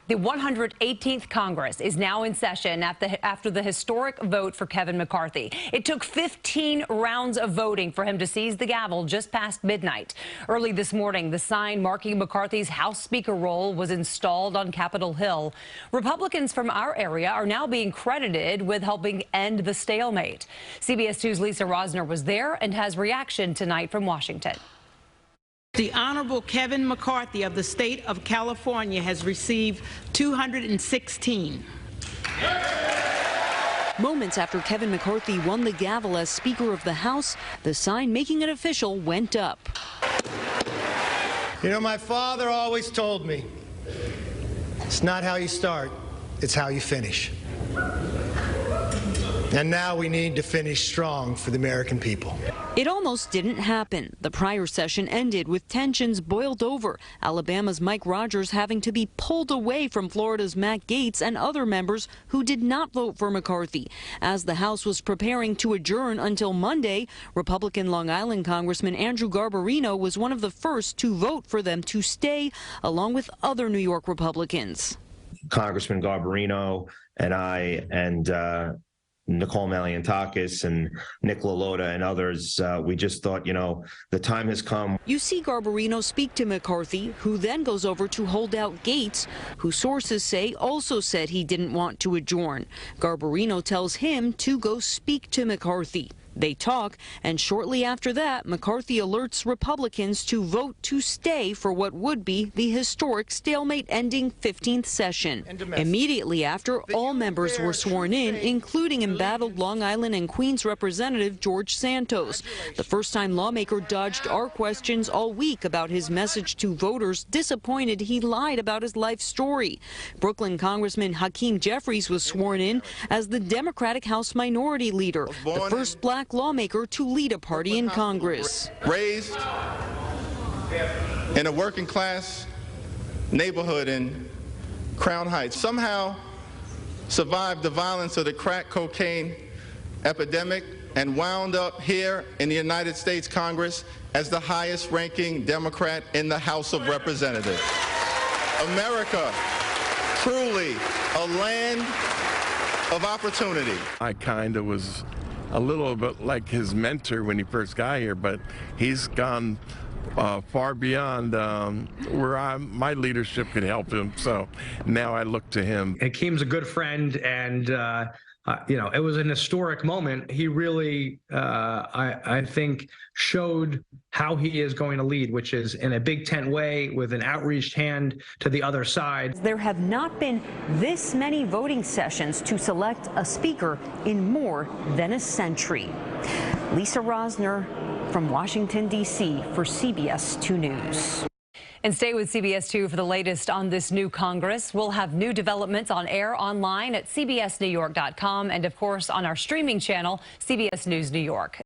The 118th Congress is now in session after the historic vote for Kevin McCarthy. It took 15 rounds of voting for him to seize the gavel just past midnight. Early this morning, the sign marking McCarthy's House Speaker role was installed on Capitol Hill. Republicans from our area are now being credited with helping end the stalemate. CBS 2's Lisa Rozner was there and has reaction tonight from Washington. The Honorable Kevin McCarthy of the state of California has received 216. Moments after Kevin McCarthy won the gavel as Speaker of the House, the sign making it official went up. You know, my father always told me, it's not how you start, it's how you finish. And now we need to finish strong for the American people. It almost didn't happen. The prior session ended with tensions boiled over, Alabama's Mike Rogers having to be pulled away from Florida's Matt Gaetz and other members who did not vote for McCarthy. As the House was preparing to adjourn until Monday, Republican Long Island Congressman Andrew Garbarino was one of the first to vote for them to stay, along with other New York Republicans. Congressman Garbarino and I and Nicole Maliantakis and Nick LaLota and others, we just thought, you know, the time has come. You see Garbarino speak to McCarthy, who then goes over to hold out Gaetz, who sources say also said he didn't want to adjourn. Garbarino tells him to go speak to McCarthy. They talk, and shortly after that, McCarthy alerts Republicans to vote to stay for what would be the historic stalemate-ending 15th session. Immediately after, all members were sworn in, including embattled Long Island and Queens Representative George Santos. The first-time lawmaker dodged our questions all week about his message to voters, disappointed he lied about his life story. Brooklyn Congressman Hakeem Jeffries was sworn in as the Democratic House Minority Leader, the first black lawmaker to lead a party in Congress. Raised in a working class neighborhood in Crown Heights, somehow survived the violence of the crack cocaine epidemic and wound up here in the United States Congress as the highest ranking Democrat in the House of Representatives. America, truly a land of opportunity. I kind of was a little bit like his mentor when he first got here, but he's gone far beyond where my leadership could help him. So now I look to him. Hakeem's a good friend, and you know, it was an historic moment. He really, I think, showed how he is going to lead, which is in a big tent way with an outreached hand to the other side. There have not been this many voting sessions to select a speaker in more than a century. Lisa Rozner from Washington, D.C. for CBS 2 News. And stay with CBS 2 for the latest on this new Congress. We'll have new developments on air online at cbsnewyork.com and, of course, on our streaming channel, CBS News New York.